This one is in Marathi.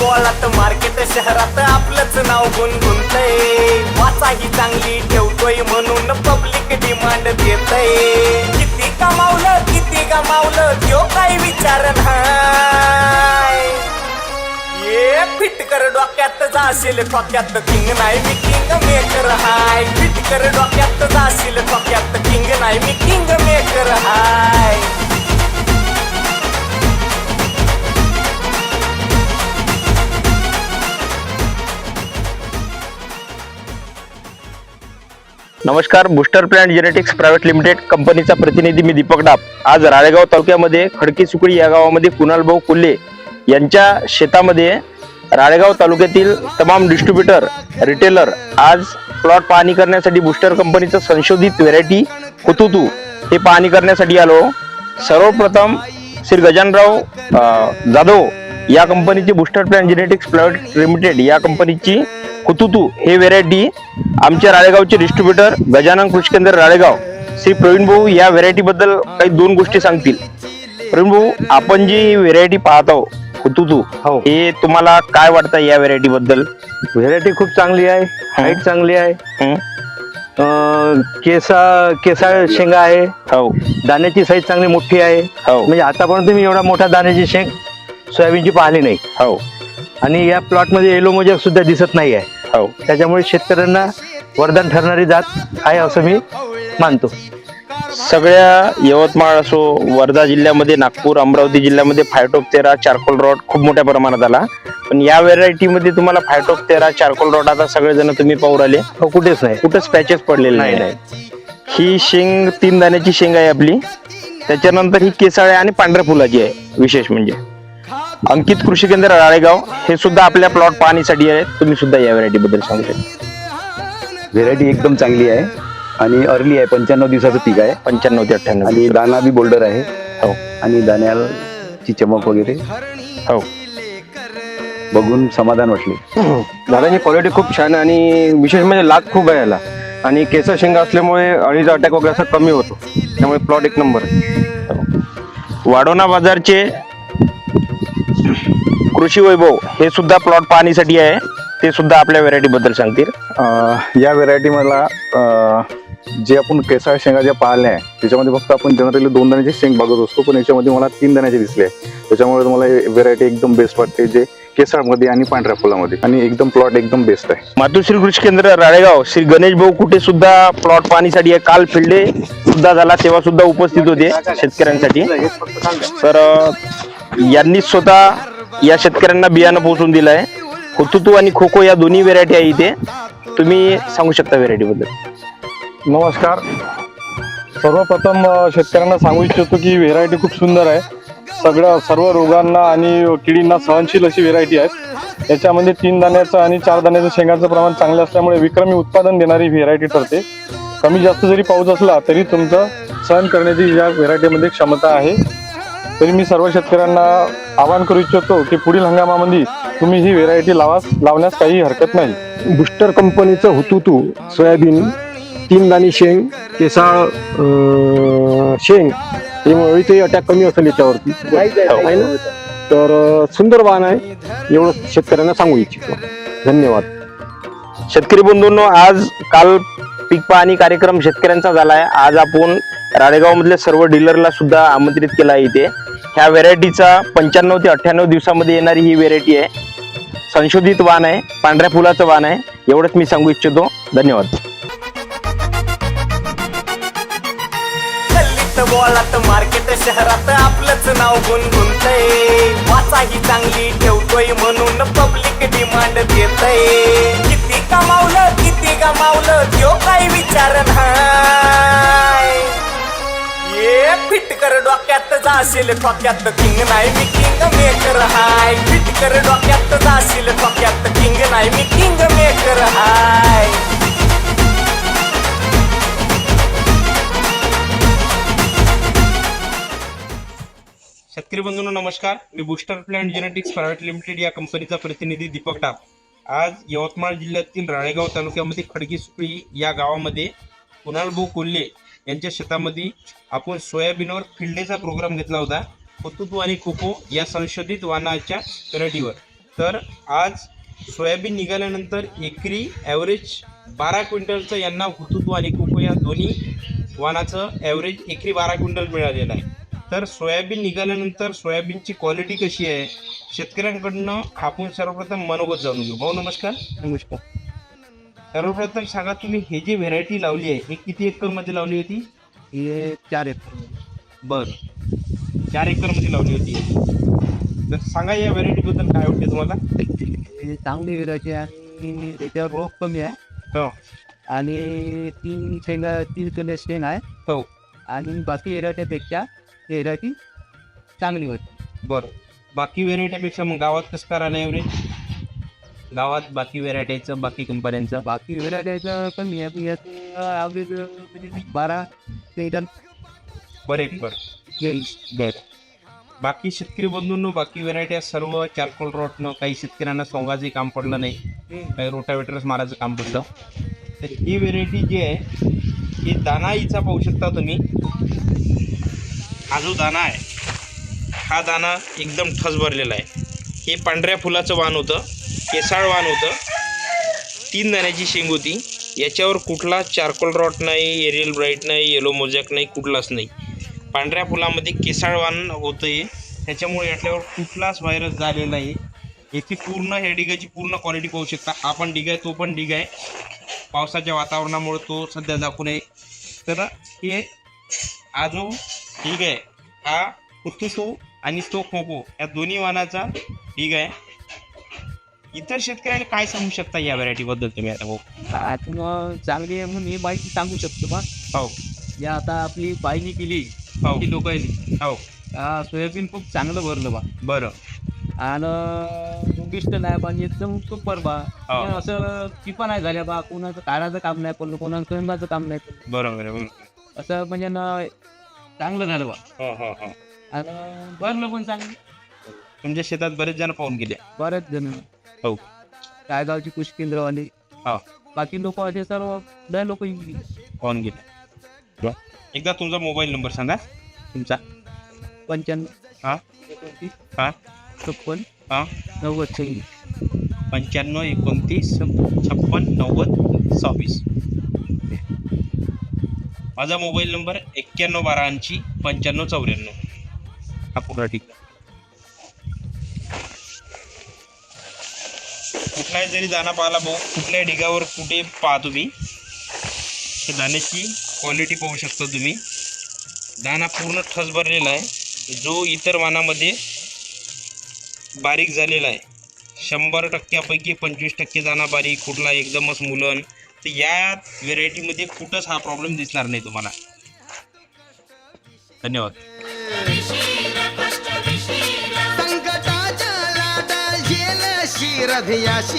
बोळात मार्केट शहरात आपलंच नाव गुणगुणतय, वाचा ही चांगली ठेवतोय म्हणून पब्लिक डिमांड देतय. किती गमावलं त्यो काही विचार नाही. ये फिट कर डोक्यात जाशील खोक्यात, किंग नाही मी किंग मेकर हाय. फिट कर डोक्यात जाशील खोक्यात, किंग नाही मी किंग मेकर हाय. नमस्कार. Booster plant genetics private limited कंपनीचा प्रतिनिधी मी दीपक डाप. आज राळेगाव तालुक्यामध्ये खडकी सुकळी या गावामध्ये कुणालभाऊ कोल्हे यांच्या शेतामध्ये राळेगाव तालुक्यातील तमाम डिस्ट्रीब्युटर रिटेलर आज प्लॉट पाहणी करण्यासाठी बूस्टर कंपनीचं संशोधित व्हेरायटी हुतुतू हे पाहणी करण्यासाठी आलो. सर्वप्रथम श्री गजाननराव जाधव या कंपनीची booster plant genetics private limited या कंपनीची हुतुतू हे व्हेरायटी आमच्या राळेगावचे डिस्ट्रीब्युटर गजानन कृषी केंद्र राळेगाव श्री प्रवीण भाऊ या व्हेरायटी बद्दल काही दोन गोष्टी सांगतील. प्रवीण भाऊ, आपण जी व्हेरायटी पाहत आहोत हुतुतू, हे तुम्हाला काय वाटतं या व्हेरायटी बद्दल? व्हेरायटी खूप चांगली आहे, हाईट चांगली आहे, केसाळ शेंगा आहे, दाण्याची साईज चांगली मोठी आहे. म्हणजे आतापर्यंत मी एवढा मोठा दाण्याची शेंग सोयाबीनची पाहिली नाही. आणि या प्लॉट मध्ये येलो मोजॅक सुद्धा दिसत नाही आहे. त्याच्यामुळे शेतकऱ्यांना वरदान ठरणारी जात आहे असं मी मानतो. सगळ्या यवतमाळ असो, वर्धा जिल्ह्यामध्ये, नागपूर, अमरावती जिल्ह्यामध्ये फायटोप्टेरा चारकोल रॉट खूप मोठ्या प्रमाणात आला, पण या व्हेरायटीमध्ये तुम्हाला फायटोप्टेरा चारकोल रॉट आता सगळेजण तुम्ही पाहू राहिले कुठेच नाही, कुठेच पॅचेस पडलेले नाही. ही शेंग 3 दाण्याची शेंग आहे आपली. त्याच्यानंतर ही केसाळ्या आणि पांढऱ्या फुलाची आहे. विशेष म्हणजे अंकित कृषी केंद्र राळेगाव हे सुद्धा आपल्या प्लॉट पाहणीसाठी आहे. तुम्ही सुद्धा या व्हेरायटी बद्दल सांगू शकता. व्हेरायटी एकदम चांगली आहे आणि अर्ली आहे. 95 दिवसाचं पीक आहे. 95 ते 98 आणि दाना बी बोल्डर आहे. आणि दाण्याची चमक वगैरे बघून समाधान वाटले. दाण्याची क्वालिटी खूप छान आहे आणि विशेष म्हणजे लाग खूप आहे याला. आणि केसर शेंगा असल्यामुळे अळीचा अटॅक वगैरे असा कमी होतो. त्यामुळे प्लॉट एक नंबर आहे. वाढोणा बाजारचे कृषी वैभव हे सुद्धा प्लॉट पाहणीसाठी आहे. ते सुद्धा आपल्या व्हेरायटी बद्दल सांगतील. या व्हेरायटी मला जे आपण केसाळ शेंगा ज्या पाहिल्या आहे त्याच्यामध्ये फक्त आपण जनरली 2 दाण्याची शेंग बघत असतो, पण याच्यामध्ये मला 3 दाण्याचे दिसले आहे. त्याच्यामुळे मला व्हेरायटी एकदम बेस्ट वाटते, जे केसाळमध्ये आणि पांढऱ्या फुलामध्ये, आणि एकदम प्लॉट एकदम बेस्ट आहे. मातोश्री कृषी केंद्र राळेगाव श्री गणेश भाऊ कुठे सुद्धा प्लॉट पाहणीसाठी आहे. काल फील्ड डे सुद्धा झाला, तेव्हा सुद्धा उपस्थित होते शेतकऱ्यांसाठी. तर यांनी स्वतः या शेतकऱ्यांना बियाणं पोहोचून दिलं आहे. हुतुतू आणि खोखो या दोन्ही व्हेरायटी आहे इथे. तुम्ही सांगू शकता व्हेरायटी बद्दल. नमस्कार. सर्वप्रथम शेतकऱ्यांना सांगू इच्छितो की व्हेरायटी खूप सुंदर आहे. सर्व रोगांना आणि किडींना सहनशील अशी व्हेरायटी आहे. याच्यामध्ये 3 दाण्याचं आणि 4 दाण्याचं शेंगाचं प्रमाण चांगलं असल्यामुळे विक्रमी उत्पादन देणारी व्हेरायटी ठरते. कमी जास्त जरी पाऊस असला तरी तुमचं सहन करण्याची या व्हेरायटीमध्ये क्षमता आहे. तरी मी सर्व शेतकऱ्यांना आवाहन करू इच्छितो की पुढील हंगामामध्ये तुम्ही ही व्हेरायटी लावण्यास काही हरकत नाही. बूस्टर कंपनीचं हुतुतू सोयाबीन 3 दाणी शेंग केसाळ शेंग यामुळे अटॅक कमी असेल याच्यावरती आहे ना. तर सुंदर वाहन आहे, एवढं शेतकऱ्यांना सांगू इच्छितो. धन्यवाद. शेतकरी बंधूंनो, आज काल पीक पाहणी कार्यक्रम शेतकऱ्यांचा झाला आहे. आज आपण राळेगाव मधल्या सर्व डीलरला सुद्धा आमंत्रित केला आहे इथे. ह्या व्हेरायटीचा 95 ते 98 दिवसामध्ये येणारी ही व्हेरायटी आहे. संशोधित वाण आहे, पांढऱ्या फुलाचं वाण आहे. एवढंच मी सांगू इच्छितो. धन्यवाद. बोळात मार्केट शहरात आपलंच नाव गुणगुणतय, वाचा ही चांगली ठेवतोय म्हणून पब्लिक डिमांड देतय. किती गमावलं त्यो काही विचार नाही. ये फिट कर डोक्यात जाशील खोक्यात, किंग नाही मी किंग मेकर हाय. फिट कर डोक्यात जाशील खोक्यात, किंग नाही मी किंग मेकर हाय. शेतकरी बंधूंनो नमस्कार. मी booster plant genetics private limited या कंपनीचा प्रतिनिधी दीपक टाप. आज यवतमाळ जिल्ह्यातील राळेगाव तालुक्यामध्ये खडकी सुकळी या गावामध्ये कुणालभाऊ कोल्हे यांच्या शेतामध्ये आपण सोयाबीनवर फील्ड डेचा प्रोग्राम घेतला होता. हुतुतू आणि खोखो या संशोधित वाणाच्या व्हेरायटीवर. तर आज सोयाबीन निघाल्यानंतर एकरी ॲव्हरेज 12 क्विंटलचं यांना हुतुतू आणि कोको या दोन्ही वाणाचं ॲव्हरेज एकरी 12 क्विंटल मिळालेलं आहे. तर सोयाबीन निघाल्यानंतर सोयाबीनची क्वालिटी कशी आहे शेतकऱ्यांकडनं आपण सर्वप्रथम मनोगत जाणून घेऊ. भाऊ नमस्कार. नमस्कार. सर्वप्रथम सांगा तुम्ही हे जी व्हेरायटी लावली आहे हे किती एकरमध्ये लावली होती? हे 4 एकर. बरं, 4 एकरमध्ये लावली होती. तर सांगा या व्हेरायटीबद्दल काय वाटते तुम्हाला? हे चांगली व्हेरायटी आहे आणि त्याच्यावर रोग कमी आहे हो आणि 3 किलो शेंग आहे हो. आणि बाकी व्हेरायटीपेक्षा ही व्हेरायटी चांगली होती. बरं, बाकी व्हेरायटीपेक्षा मग गावात कसं करा नाही एवढे? गावात बाकी व्हेरायटीचं बाकी कंपन्यांचं बाकी व्हेरायटीचं कमी आहे पण याचं ॲव्हरेज 12 क्विंटल बरं एक बरं. बाकी शेतकरी बंधूंनो बाकी व्हेरायटी सर्व चारकोल रॉटनं काही शेतकऱ्यांना सोंगाचंही काम पडलं नाही, काही रोटावेटरच मारायचं काम पडलं. तर ही व्हेरायटी जी आहे ही दाना हिचा पाहू शकता तुम्ही. हा जो दाना आहे हा दाना एकदम ठस भरलेला आहे. हे पांढऱ्या फुलाचं वाण होतं, केसाळ वाण होतं, 3 दाण्याची शेंग होती. याच्यावर कुठला चारकोल रॉट नाही, एरियल ब्राईट नाही, येलो मोजॅक नाही, कुठलाच नाही. पांढऱ्या फुलामध्ये केसाळ वाण होतं आहे, त्याच्यामुळे यातल्यावर कुठलाच व्हायरस झालेला नाही. याची पूर्ण ह्या डिगाची पूर्ण क्वालिटी पाहू शकता. हा पण डिग आहे, तो पण डिग आहे. पावसाच्या वातावरणामुळे तो सध्या दाखवू नये. तर हे हा जो डिग आहे हा कुतुसो आणि तो कोको या दोन्ही वाणाचा डिग आहे. इतर शेतकऱ्याला काय सांगू शकता या व्हरायटीबद्दल तुम्ही आता भाऊ? आता चांगली आहे म्हणून ही माहिती सांगू शकतो बा. हो या आता आपली पाहिली केली हो ती लोकांनी हो. सोयाबीन खूप चांगलं भरलं बा बरं आणि उद्दिष्ट नाही पाहिजे एकदम सुपर बा. हो. असं टिपा नाही झाल्या बा, कोणाचं काढायचं काम नाही पडलं, कोणाचं स्वयंपाचं काम नाही पडलं, बरोबर आहे बरोबर. असं म्हणजे चांगलं झालं बा. हो हो हो. आणि भरलं पण चांगलं. तुमच्या शेतात बरेच जण पाहून गेले. बरेच जण हो कायगावची कृषी केंद्रवाली हो बाकी लोक असे सर्व लय लोक पाहून गेले. एकदा तुमचा मोबाईल नंबर सांगा तुमचा. 95 हां 29 हां 56 हां 90 95 29 56 90 26. माझा मोबाईल नंबर 91 12 85 94. हा पूर्ण ठीक. कुठलाही जरी दाना पाहिला भाऊ कुठल्याही ढिगावर कुठे पाहा तुम्ही तर दाण्याची क्वालिटी पाहू शकता तुम्ही. दाना पूर्ण ठस भरलेला आहे, जो इतर वाणामध्ये बारीक झालेला आहे. 100%पैकी 25% दाना बारीक, कुठला एकदमच मुलन. तर या व्हेरायटीमध्ये कुठंच हा प्रॉब्लेम दिसणार नाही तुम्हाला. धन्यवाद. संकटाच्या लाटा येल शिरध्याशी